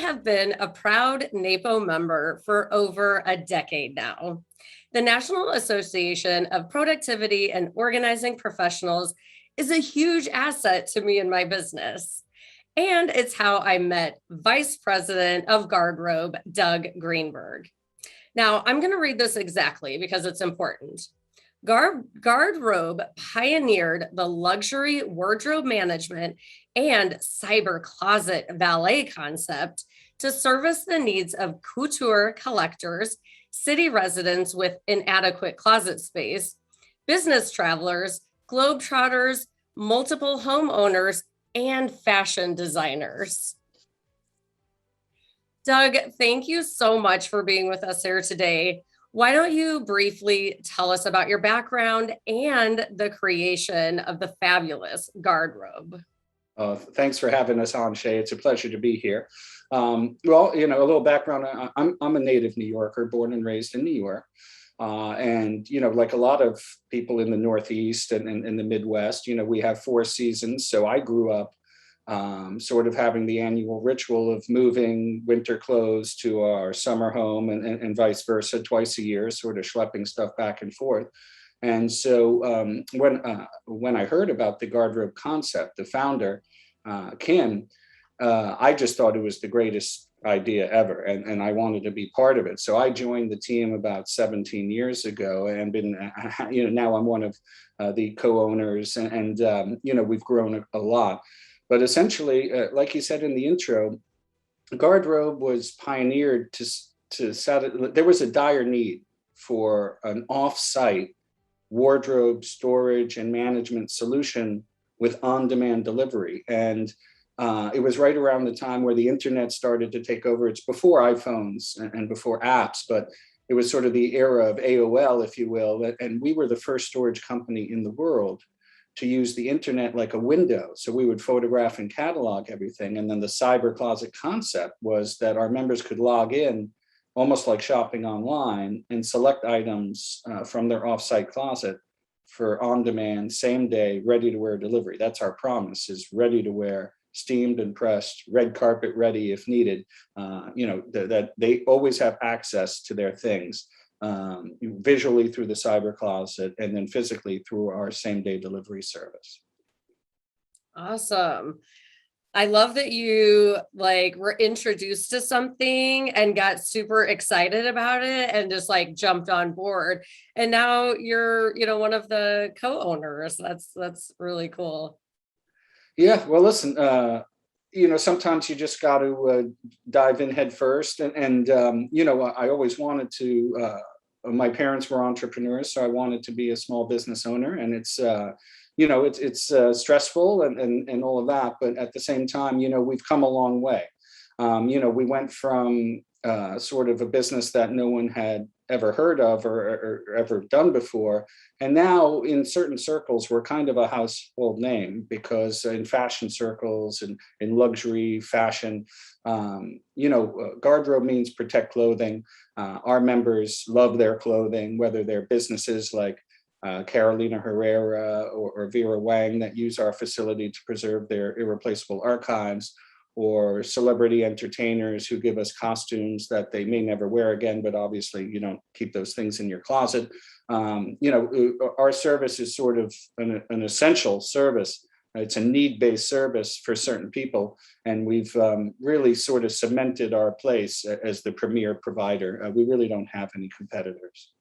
have been a proud NAPO member for over a decade now. The National Association of Productivity and Organizing Professionals is a huge asset to me and my business. And it's how I met Vice President of Garde Robe, Doug Greenberg. Now, I'm going to read this exactly because it's important. Garde Robe pioneered the luxury wardrobe management and cyber closet valet concept to service the needs of couture collectors, city residents with inadequate closet space, business travelers, globetrotters, multiple homeowners, and fashion designers. Doug, thank you so much for being with us here today. Why don't you briefly tell us about your background and the creation of the fabulous Garde Robe? Thanks for having us on, Schae. It's a pleasure to be here. Well, a little background. I'm a native New Yorker, born and raised in New York. And, like a lot of people in the Northeast and in the Midwest, we have 4 seasons. So I grew up sort of having the annual ritual of moving winter clothes to our summer home and vice versa twice a year, sort of schlepping stuff back and forth. And so when I heard about the Garde Robe concept, the founder, Kim, I just thought it was the greatest idea ever, and I wanted to be part of it. So I joined the team about 17 years ago, and been, now I'm one of the co-owners, and we've grown a lot. But essentially, like you said in the intro, Garde Robe was pioneered there was a dire need for an off-site wardrobe storage and management solution with on-demand delivery. And it was right around the time where the internet started to take over. It's before iPhones and before apps, but it was sort of the era of AOL, if you will. And we were the first storage company in the world to use the internet like a window. So we would photograph and catalog everything. And then the cyber closet concept was that our members could log in almost like shopping online and select items from their offsite closet for on-demand, same day, ready-to-wear delivery. That's our promise, is ready-to-wear, steamed and pressed, red carpet ready if needed. That they always have access to their things visually through the cyber closet and then physically through our same-day delivery service. Awesome. I love that you were introduced to something and got super excited about it and just jumped on board. And now you're, one of the co-owners. That's really cool. Yeah, well, listen, sometimes you just got to dive in head first. And I always wanted to, my parents were entrepreneurs, so I wanted to be a small business owner. And it's, it's stressful and all of that. But at the same time, we've come a long way. We went from sort of a business that no one had ever heard of or ever done before. And now in certain circles, we're kind of a household name, because in fashion circles and in luxury fashion, Garde Robe means protect clothing. Our members love their clothing, whether they're businesses like Carolina Herrera or Vera Wang that use our facility to preserve their irreplaceable archives, or celebrity entertainers who give us costumes that they may never wear again, but obviously you don't keep those things in your closet. Our service is sort of an essential service. It's a need-based service for certain people, and we've really sort of cemented our place as the premier provider. We really don't have any competitors.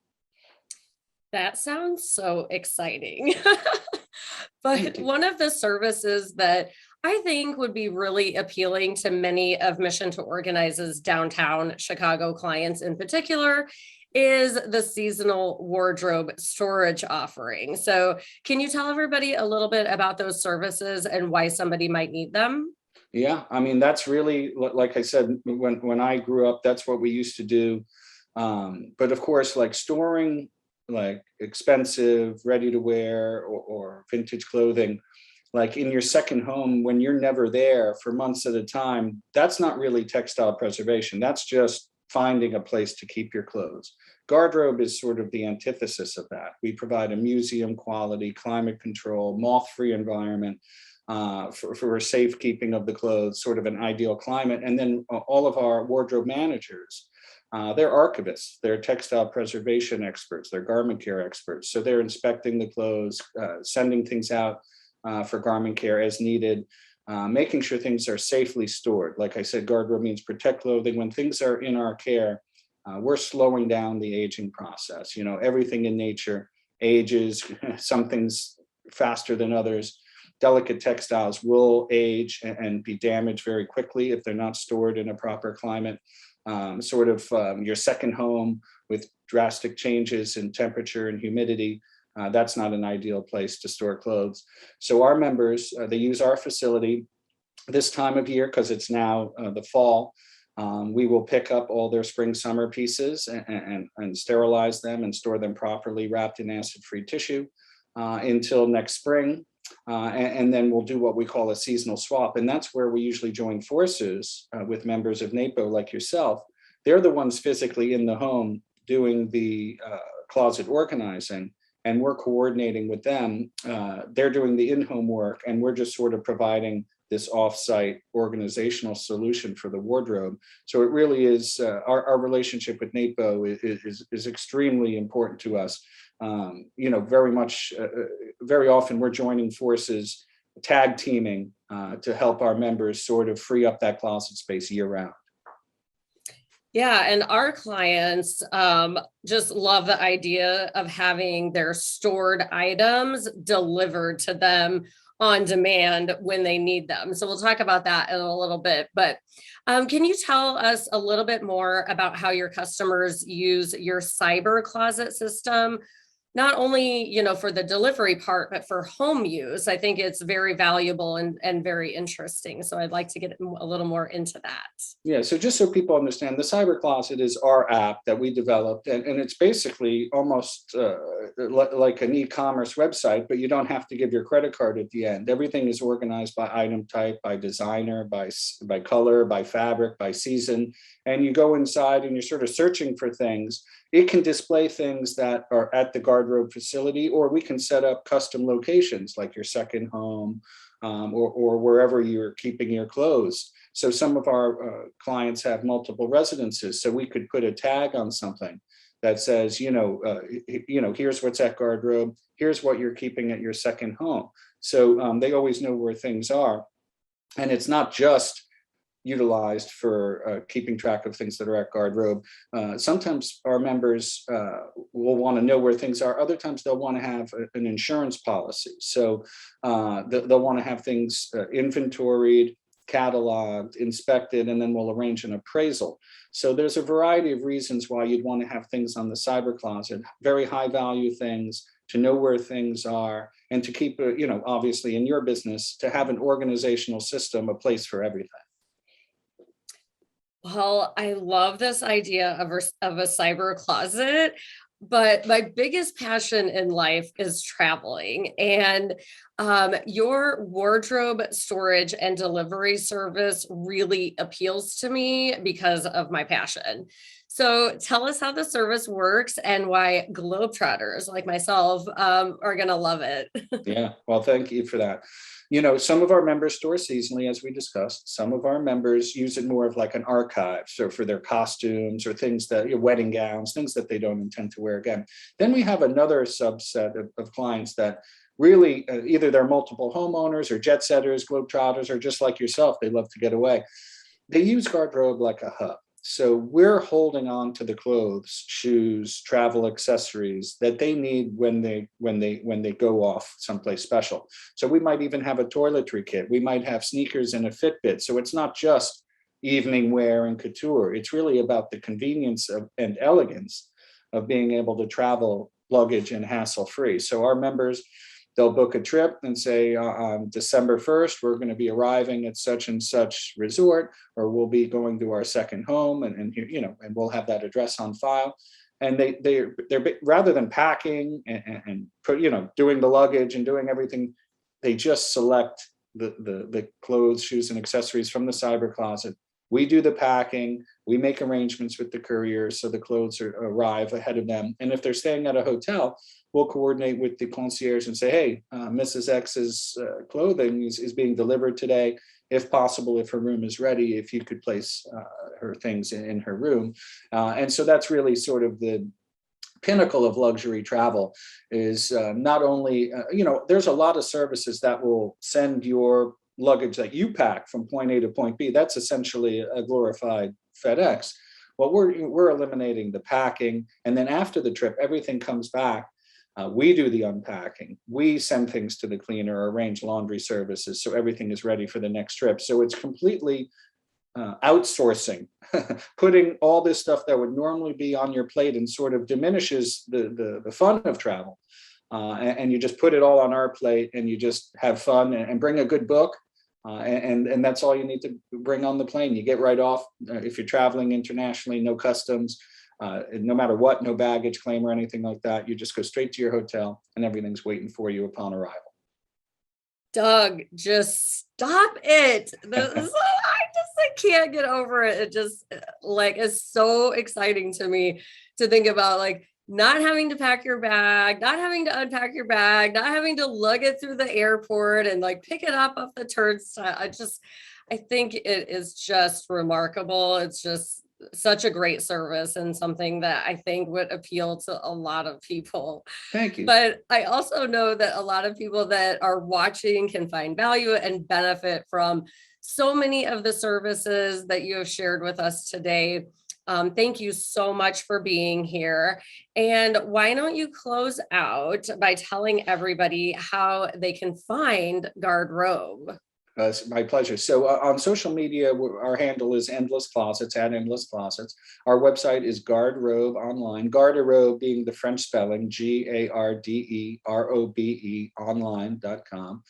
That sounds so exciting. But one of the services that I think would be really appealing to many of Mission to Organize's downtown Chicago clients in particular is the seasonal wardrobe storage offering. So can you tell everybody a little bit about those services and why somebody might need them? Yeah, I mean, that's really, like I said, when I grew up, that's what we used to do. But of course, storing expensive, ready to wear or vintage clothing, in your second home, when you're never there for months at a time, that's not really textile preservation. That's just finding a place to keep your clothes. Garde Robe is sort of the antithesis of that. We provide a museum quality, climate control, moth-free environment for safekeeping of the clothes, sort of an ideal climate. And then all of our wardrobe managers, they're archivists, they're textile preservation experts, they're garment care experts. So they're inspecting the clothes, sending things out for garment care as needed, making sure things are safely stored. Like I said, Garde Robe means protect clothing. When things are in our care, we're slowing down the aging process. Everything in nature ages, some things faster than others. Delicate textiles will age and be damaged very quickly if they're not stored in a proper climate. Your second home with drastic changes in temperature and humidity, that's not an ideal place to store clothes. So our members, they use our facility this time of year because it's now the fall. We will pick up all their spring summer pieces and sterilize them and store them properly wrapped in acid-free tissue until next spring. And then we'll do what we call a seasonal swap. And that's where we usually join forces with members of NAPO like yourself. They're the ones physically in the home doing the closet organizing, and we're coordinating with them. They're doing the in-home work, and we're just sort of providing this off-site organizational solution for the wardrobe. So it really is, our relationship with NAPO is extremely important to us. Very often we're joining forces, tag teaming to help our members sort of free up that closet space year round. Yeah, and our clients just love the idea of having their stored items delivered to them on demand when they need them. So we'll talk about that in a little bit, but can you tell us a little bit more about how your customers use your cyber closet system? Not only, for the delivery part, but for home use. I think it's very valuable and very interesting. So I'd like to get a little more into that. Yeah, so just so people understand, the Cyber Closet is our app that we developed, and it's basically almost like an e-commerce website, but you don't have to give your credit card at the end. Everything is organized by item type, by designer, by color, by fabric, by season, and you go inside and you're sort of searching for things. It can display things that are at the Garde Robe facility, or we can set up custom locations like your second home or wherever you're keeping your clothes. So some of our clients have multiple residences, so we could put a tag on something that says, here's what's at Garde Robe, here's what you're keeping at your second home. So they always know where things are, and it's not just utilized for keeping track of things that are at Garde Robe. Sometimes our members will want to know where things are. Other times they'll want to have an insurance policy. So they'll want to have things inventoried, cataloged, inspected, and then we'll arrange an appraisal. So there's a variety of reasons why you'd want to have things on the Cyber Closet, very high value things, to know where things are, and to keep, obviously in your business, to have an organizational system, a place for everything. Well, I love this idea of a cyber closet, but my biggest passion in life is traveling. And your wardrobe storage and delivery service really appeals to me because of my passion. So tell us how the service works and why globetrotters like myself are going to love it. Yeah, well, thank you for that. Some of our members store seasonally, as we discussed. Some of our members use it more of like an archive, so for their costumes or things that, wedding gowns, things that they don't intend to wear again. Then we have another subset of clients that really either they're multiple homeowners or jet setters, globetrotters, or just like yourself, they love to get away. They use Garde Robe like a hub. So we're holding on to the clothes, shoes, travel accessories that they need when they go off someplace special. So we might even have a toiletry kit. We might have sneakers and a Fitbit. So it's not just evening wear and couture. It's really about the convenience and elegance of being able to travel luggage and hassle-free. So our members, they'll book a trip and say on December 1st, we're going to be arriving at such and such resort, or we'll be going to our second home, and we'll have that address on file. And they're rather than packing and doing the luggage and doing everything, they just select the clothes, shoes, and accessories from the Cyber Closet, We do the packing. We make arrangements with the couriers so the clothes arrive ahead of them. And if they're staying at a hotel, we'll coordinate with the concierge and say, hey, Mrs. X's clothing is being delivered today. If possible, if her room is ready, if you could place her things in her room. And so that's really sort of the pinnacle of luxury travel, is not only, there's a lot of services that will send your luggage that you pack from point A to point B. That's essentially a glorified FedEx. Well, we're eliminating the packing. And then after the trip, everything comes back. We do the unpacking. We send things to the cleaner, arrange laundry services, so everything is ready for the next trip. So it's completely outsourcing, putting all this stuff that would normally be on your plate and sort of diminishes the fun of travel. And you just put it all on our plate and you just have fun and bring a good book. And that's all you need to bring on the plane. You get right off. If you're traveling internationally, no customs, no matter what, no baggage claim or anything like that. You just go straight to your hotel and everything's waiting for you upon arrival. Doug, just stop it. I can't get over it. It just is so exciting to me to think about not having to pack your bag, not having to unpack your bag, not having to lug it through the airport and pick it up off the turnstile. I think it is just remarkable. It's just such a great service and something that I think would appeal to a lot of people. Thank you. But I also know that a lot of people that are watching can find value and benefit from so many of the services that you have shared with us today. Thank you so much for being here. And why don't you close out by telling everybody how they can find Garde Robe? It's my pleasure. So on social media, our handle is Endless Closets, at Endless Closets. Our website is Garde Robe online, Garde Robe being the French spelling, GARDEROBE online.com.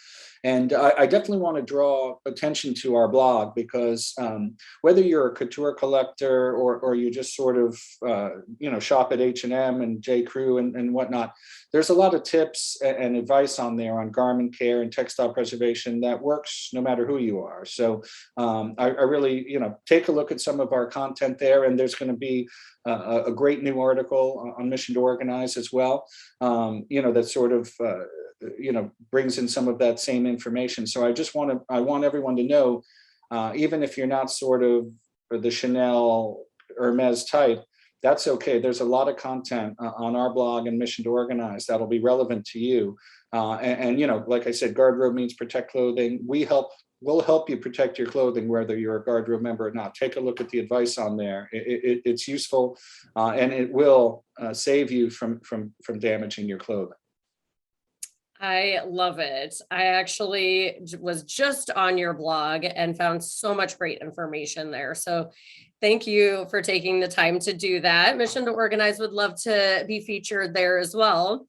And I definitely want to draw attention to our blog because whether you're a couture collector or you just sort of, shop at H&M and J. Crew and whatnot, there's a lot of tips and advice on there on garment care and textile preservation that works no matter who you are. So I really, take a look at some of our content there, and there's going to be a great new article on Mission to Organize as well, that sort of, brings in some of that same information. So I want everyone to know, even if you're not sort of the Chanel Hermes type, that's okay. There's a lot of content on our blog and Mission to Organize that'll be relevant to you. And like I said, Garde Robe means protect clothing. We'll help you protect your clothing, whether you're a Garde Robe member or not. Take a look at the advice on there. It's useful, and it will save you from damaging your clothing. I love it. I actually was just on your blog and found so much great information there. So thank you for taking the time to do that. Mission to Organize would love to be featured there as well.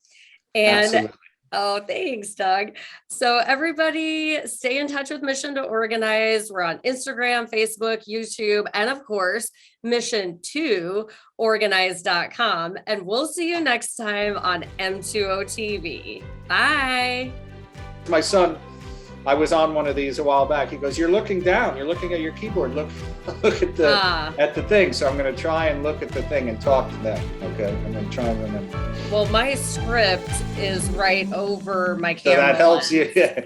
And Absolutely. Oh, thanks, Doug. So everybody stay in touch with Mission to Organize. We're on Instagram, Facebook, YouTube, and of course, mission2organize.com. And we'll see you next time on M2O TV. Bye. My son, I was on one of these a while back. He goes, "You're looking down. You're looking at your keyboard. Look at the thing." So I'm going to try and look at the thing and talk to them. Okay, I'm going to try and remember. Well, my script is right over my So camera. that helps you. Yeah.